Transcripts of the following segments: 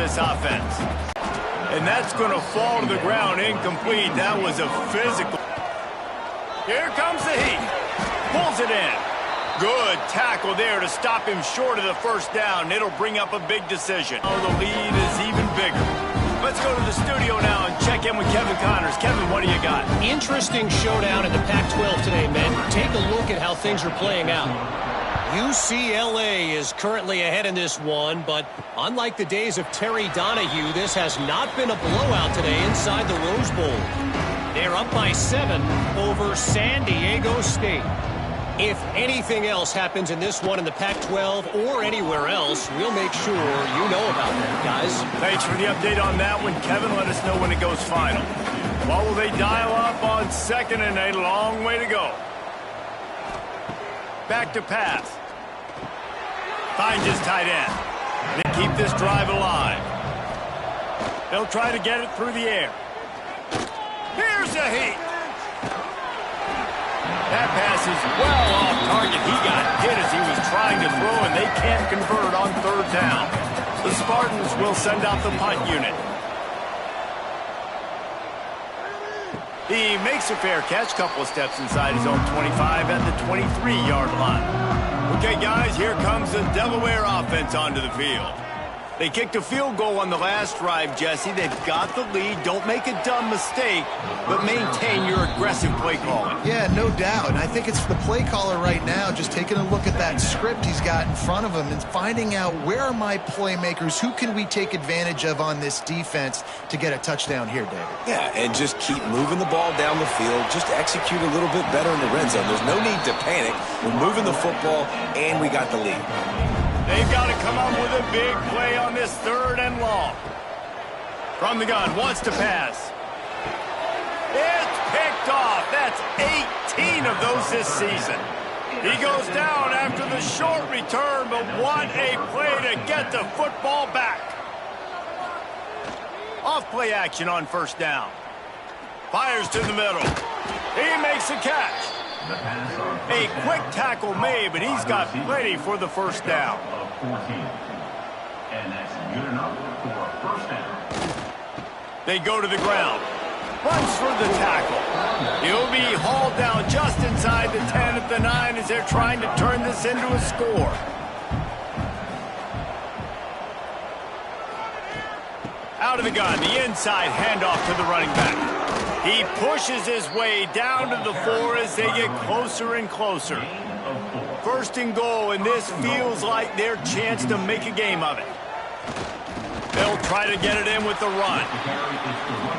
this offense. And that's going to fall to the ground incomplete. That was a physical. Here comes the heat. Pulls it in. Good tackle there to stop him short of the first down. It'll bring up a big decision. Oh, the lead is even bigger. Let's go to the studio now and check in with Kevin Connors. Kevin, what do you got? Interesting showdown in the Pac-12 today, men. Take a look at how things are playing out. UCLA is currently ahead in this one, but unlike the days of Terry Donahue, this has not been a blowout today inside the Rose Bowl. They're up by 7 over San Diego State. If anything else happens in this one in the Pac-12 or anywhere else, we'll make sure you know about that, guys. Thanks for the update on that one, Kevin. Let us know when it goes final. What will they dial up on 2nd and 8? A long way to go. Back to pass. Finds his tight end. They keep this drive alive. They'll try to get it through the air. Here's the heat. That pass is well off target. He got hit as he was trying to throw, and they can't convert on 3rd down. The Spartans will send out the punt unit. He makes a fair catch, couple of steps inside his own 25 at the 23-yard line. Okay, guys, here comes the Delaware offense onto the field. They kicked a field goal on the last drive, Jesse. They've got the lead. Don't make a dumb mistake, but maintain your aggressive play calling. Yeah, no doubt. And I think it's the play caller right now just taking a look at that script he's got in front of him and finding out where are my playmakers, who can we take advantage of on this defense to get a touchdown here, David. Yeah, and just keep moving the ball down the field. Just execute a little bit better in the red zone. There's no need to panic. We're moving the football, and we got the lead. They've got to come up with a big play on this 3rd and long. From the gun, wants to pass. It's picked off. That's 18 of those this season. He goes down after the short return, but what a play to get the football back. Off play action on 1st down. Fires to the middle. He makes a catch. A quick tackle made, but he's got plenty for the 1st down. And that's good enough for a 1st down. They go to the ground. Runs for the tackle. He'll be hauled down just inside the 10 at the 9 as they're trying to turn this into a score. Out of the gun, the inside handoff to the running back. He pushes his way down to the 4 as they get closer and closer. 1st and goal, and this feels like their chance to make a game of it. They'll try to get it in with the run.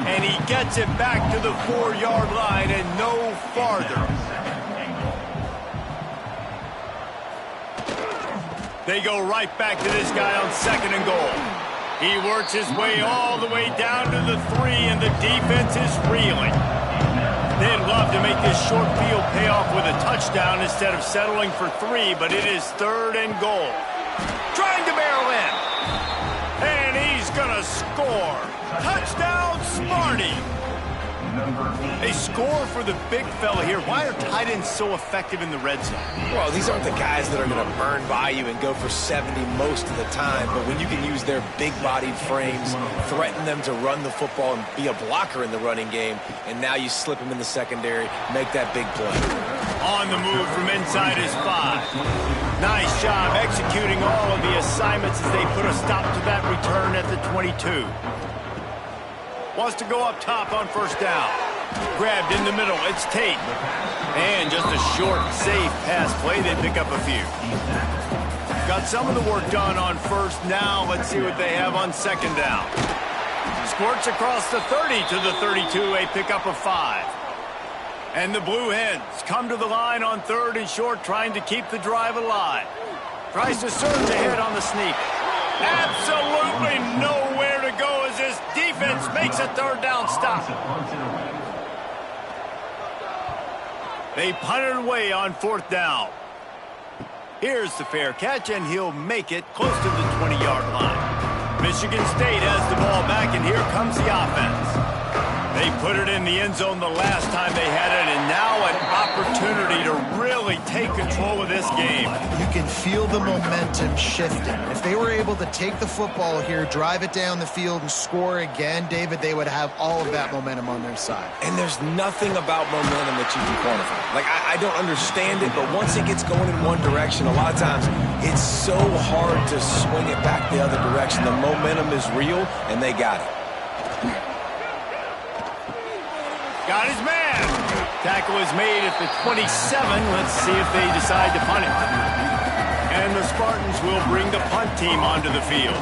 And he gets it back to the 4-yard line and no farther. They go right back to this guy on 2nd and goal. He works his way all the way down to the 3, and the defense is reeling. They'd love to make this short field pay off with a touchdown instead of settling for 3, but it is 3rd and goal. Trying to barrel in. And he's going to score. Touchdown, Smarty. They score for the big fella here. Why are tight ends so effective in the red zone? Well, these aren't the guys that are going to burn by you and go for 70 most of the time, but when you can use their big-bodied frames, threaten them to run the football and be a blocker in the running game, and now you slip them in the secondary, make that big play. On the move from inside his 5. Nice job executing all of the assignments as they put a stop to that return at the 22. Wants to go up top on 1st down. Grabbed in the middle. It's Tate. And just a short, safe pass play. They pick up a few. Got some of the work done on 1st. Now let's see what they have on 2nd down. Squirts across the 30 to the 32. A pickup of 5. And the Blue Hens come to the line on 3rd and short, trying to keep the drive alive. Tries to surge ahead on the sneak. Absolutely nowhere to go as this defense makes a 3rd down stop. They punt it away on 4th down. Here's the fair catch, and he'll make it close to the 20-yard line. Michigan State has the ball back, and here comes the offense. They put it in the end zone the last time they had it, and now an opportunity to really take control of this game. You can feel the momentum shifting. If they were able to take the football here, drive it down the field, and score again, David, they would have all of that momentum on their side. And there's nothing about momentum that you can quantify. Like, I don't understand it, but once it gets going in one direction, a lot of times it's so hard to swing it back the other direction. The momentum is real, and they got it. Got his man. Tackle is made at the 27. Let's see if they decide to punt it. And the Spartans will bring the punt team onto the field.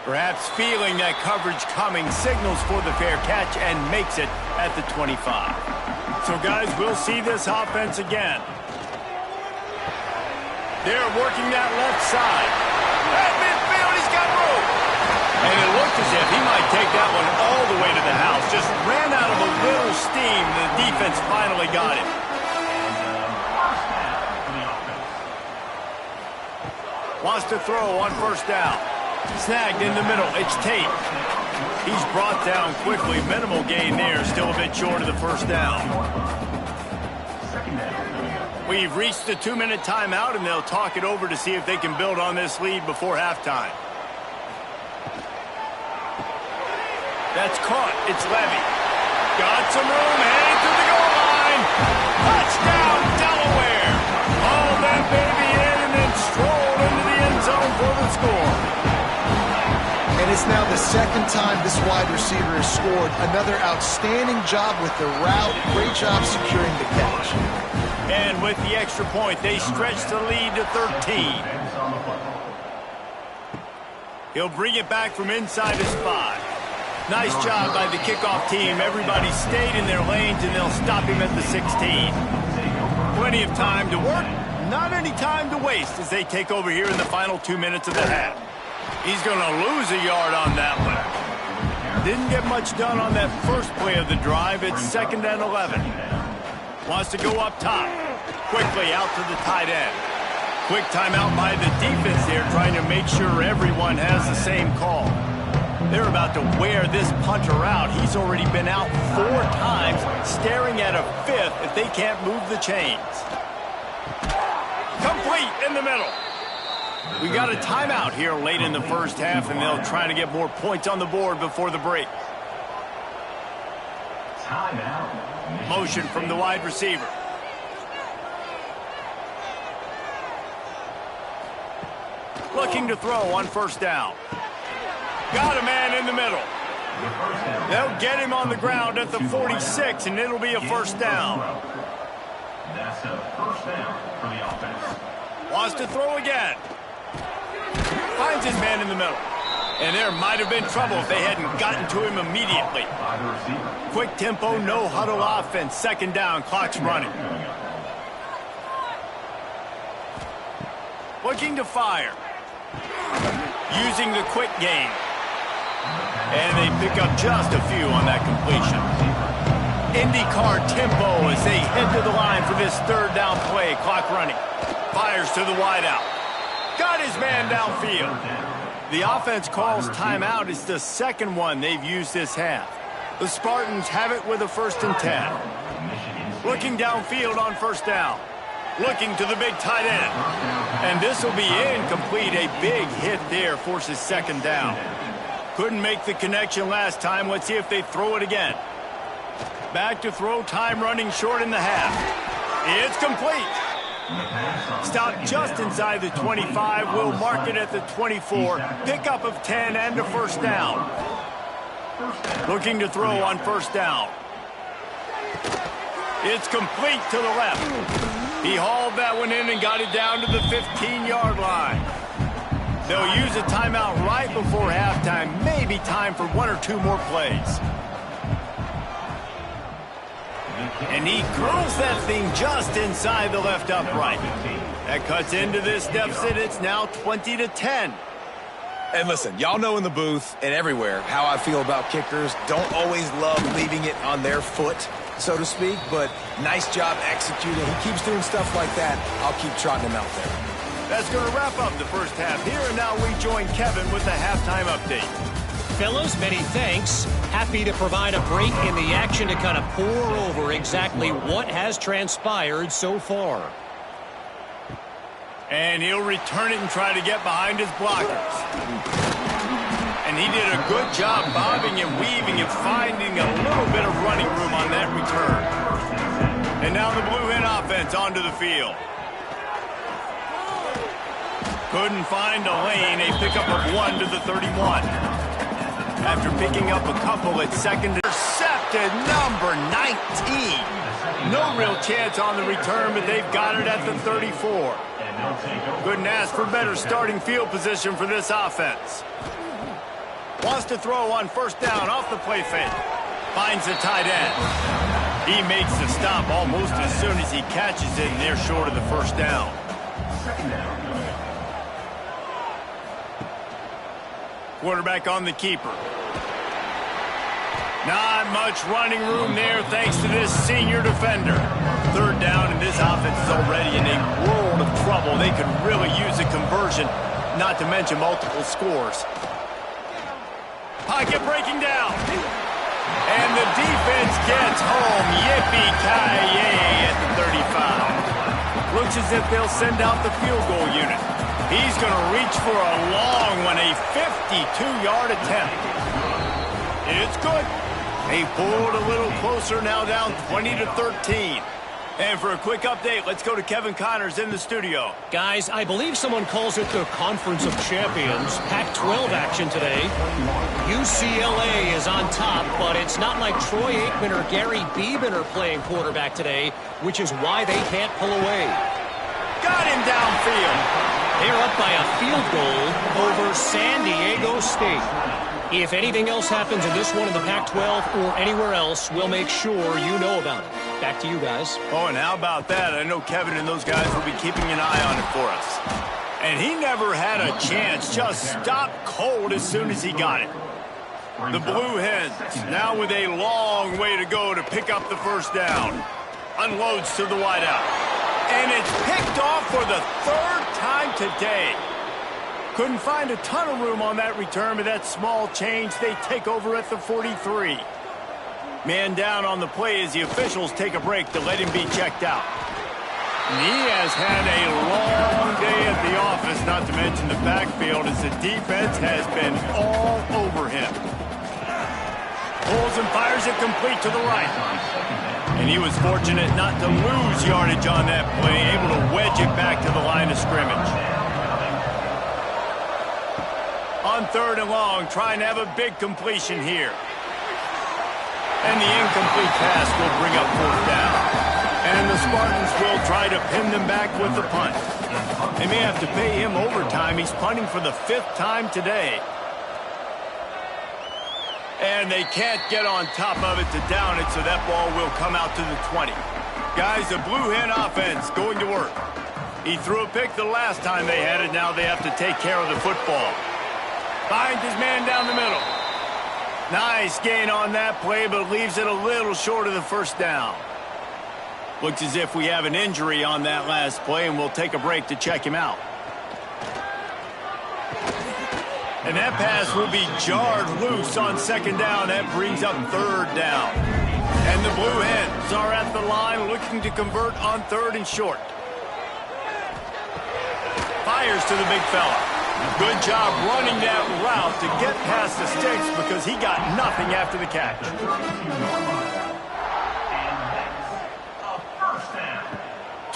Perhaps feeling that coverage coming, signals for the fair catch and makes it at the 25. So, guys, we'll see this offense again. They're working that left side. At midfield, he's got room. And it looked as if he might take that one all the way to the house. Just ran out of a little steam. The defense finally got it. Wants to throw on first down. Snagged in the middle. It's Tate. He's brought down quickly. Minimal gain there. Still a bit short of the first down. We've reached the 2-minute timeout, and they'll talk it over to see if they can build on this lead before halftime. That's caught. It's Levy. Got some room, heading to the goal line. Touchdown, Delaware. All that baby in and then strolled into the end zone for the score. And it's now the second time this wide receiver has scored. Another outstanding job with the route. Great job securing the catch. And with the extra point, they stretch the lead to 13. He'll bring it back from inside his 5. Nice job by the kickoff team. Everybody stayed in their lanes, and they'll stop him at the 16. Plenty of time to work, not any time to waste as they take over here in the final 2 minutes of the half. He's going to lose a yard on that one. Didn't get much done on that first play of the drive. It's 2nd and 11. Wants to go up top. Quickly out to the tight end. Quick timeout by the defense there, trying to make sure everyone has the same call. They're about to wear this punter out. He's already been out 4 times, staring at a 5th if they can't move the chains. Complete in the middle. We got a timeout here late in the first half, and they'll try to get more points on the board before the break. Timeout. Motion from the wide receiver. Looking to throw on first down. Got a man in the middle. They'll get him on the ground at the 46, and it'll be a first down. That's a first down for the offense. Wants to throw again. Finds his man in the middle. And there might have been trouble if they hadn't gotten to him immediately. Quick tempo, no huddle offense. 2nd down, clock's running. Looking to fire. Using the quick game. And they pick up just a few on that completion. IndyCar tempo as they head to the line for this 3rd down play. Clock running. Fires to the wideout. Got his man downfield. The offense calls timeout. It's the 2nd one they've used this half. The Spartans have it with a 1st and 10. Looking downfield on first down. Looking to the big tight end. And this will be incomplete. A big hit there forces 2nd down. Couldn't make the connection last time. Let's see if they throw it again. Back to throw. Time running short in the half. It's complete. Stopped just inside the 25. We'll mark it at the 24. Pickup of 10 and a first down. Looking to throw on first down. It's complete to the left. He hauled that one in and got it down to the 15-yard line. They'll use a timeout right before halftime. Maybe time for 1 or 2 more plays. And he curls that thing just inside the left upright. That cuts into this deficit. It's now 20-10. And listen, y'all know in the booth and everywhere how I feel about kickers. Don't always love leaving it on their foot, so to speak, but nice job executing. He keeps doing stuff like that. I'll keep trotting him out there. That's going to wrap up the first half here, and now we join Kevin with the halftime update. Fellas, many thanks. Happy to provide a break in the action to kind of pour over exactly what has transpired so far. And he'll return it and try to get behind his blockers. And he did a good job bobbing and weaving and finding a little bit of running room on that return. And now the Blue Hen offense onto the field. Couldn't find a lane. A pickup of 1 to the 31. After picking up a couple at second. Intercepted number 19. No real chance on the return, but they've got it at the 34. Couldn't ask for better starting field position for this offense. Wants to throw on first down off the play fake. Finds the tight end. He makes the stop almost as soon as he catches it, and they're short of the first down. Quarterback on the keeper. Not much running room there thanks to this senior defender. Third down, and this offense is already in a world of trouble. They could really use a conversion, not to mention multiple scores. Pocket breaking down. And the defense gets home. Yippee-ki-yay at the 35. Looks as if they'll send out the field goal unit. He's going to reach for a long one, a 52-yard attempt. It's good. They pulled a little closer, now down 20-13. And for a quick update, let's go to Kevin Connors in the studio. Guys, I believe someone calls it the Conference of Champions. Pac-12 action today. UCLA is on top, but it's not like Troy Aikman or Gary Beeman are playing quarterback today, which is why they can't pull away. Got him downfield. They're up by a field goal over San Diego State. If anything else happens in this one in the Pac-12 or anywhere else, we'll make sure you know about it. Back to you guys. Oh, and how about that? I know Kevin and those guys will be keeping an eye on it for us. And he never had a chance. Just stopped cold as soon as he got it. The Blue Hens now with a long way to go to pick up the first down. Unloads to the wideout. And it's picked off for the third time today. Couldn't find a ton of room on that return, but that small change, they take over at the 43. Man down on the play as the officials take a break to let him be checked out. And he has had a long day at the office, not to mention the backfield, as the defense has been all over him. Pulls and fires it complete to the right. And he was fortunate not to lose yardage on that play, able to wedge it back to the line of scrimmage. On third and long, trying to have a big completion here. And the incomplete pass will bring up fourth down. And the Spartans will try to pin them back with the punt. They may have to pay him overtime. He's punting for the 5th time today. And they can't get on top of it to down it, so that ball will come out to the 20. Guys, the Blue Hen offense going to work. He threw a pick the last time they had it. Now they have to take care of the football. Finds his man down the middle. Nice gain on that play, but leaves it a little short of the first down. Looks as if we have an injury on that last play, and we'll take a break to check him out. And that pass will be jarred loose on second down. That brings up third down. And the Blue Hens are at the line looking to convert on third and short. Fires to the big fella. Good job running that route to get past the sticks because he got nothing after the catch.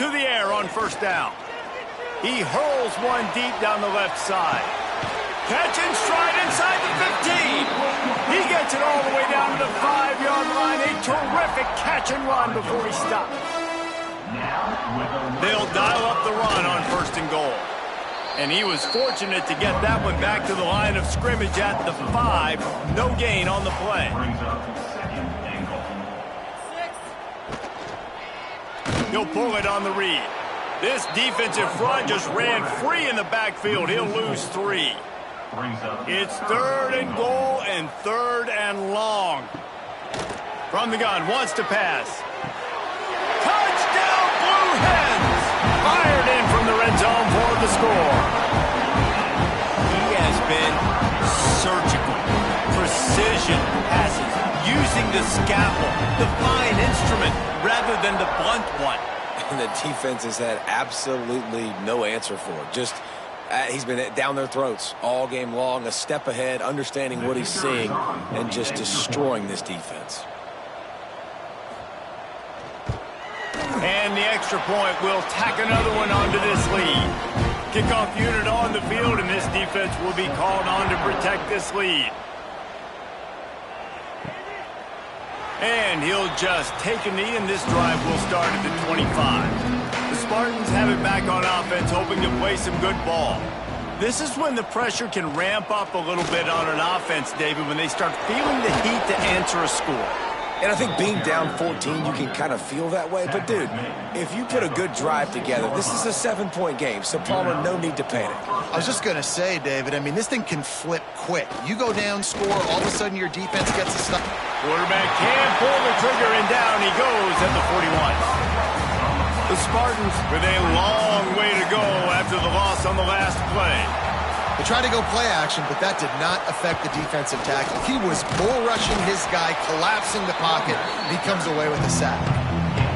To the air on first down. He hurls one deep down the left side. Catch and stride inside the 15. He gets it all the way down to the 5-yard line. A terrific catch and run before he stops. They'll dial up the run on first and goal. And he was fortunate to get that one back to the line of scrimmage at the 5. No gain on the play. He'll pull it on the read. This defensive front just ran free in the backfield. He'll lose 3. It's third and goal and third and long. From the gun, wants to pass. Touchdown, Blue Hens! Fired in from the red zone for the score. He has been surgical. Precision passes, using the scalpel, the fine instrument, rather than the blunt one. And the defense has had absolutely no answer for it. Just he's been down their throats all game long, a step ahead, understanding what he's seeing, and just destroying this defense. And the extra point will tack another one onto this lead. Kickoff unit on the field, and this defense will be called on to protect this lead. And he'll just take a knee, and this drive will start at the 25. The Spartans have it back on offense, hoping to play some good ball. This is when the pressure can ramp up a little bit on an offense, David, when they start feeling the heat to answer a score. And I think being down 14, you can kind of feel that way. But, dude, if you put a good drive together, this is a 7-point game, so Palmer, no need to panic. I was just going to say, David, I mean, this thing can flip quick. You go down, score, all of a sudden your defense gets a stop. Quarterback can pull the trigger, and down he goes at the 41. The Spartans with a long way to go after the loss on the last play. They tried to go play action, but that did not affect the defensive tackle. He was bull rushing his guy, collapsing the pocket, and he comes away with a sack.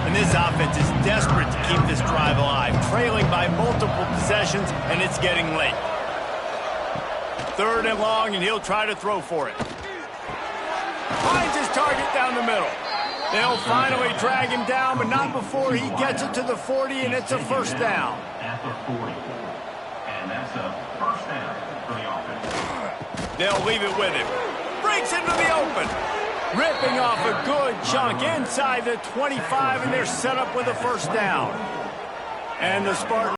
And this offense is desperate to keep this drive alive, trailing by multiple possessions, and it's getting late. 3rd and long, and he'll try to throw for it. Finds his target down the middle. They'll finally drag him down, but not before he gets it to the 40, and it's a first down. At the 40. And that's a first down for the offense. They'll leave it with him. Breaks into the open. Ripping off a good chunk inside the 25, and they're set up with a first down. And the Spartans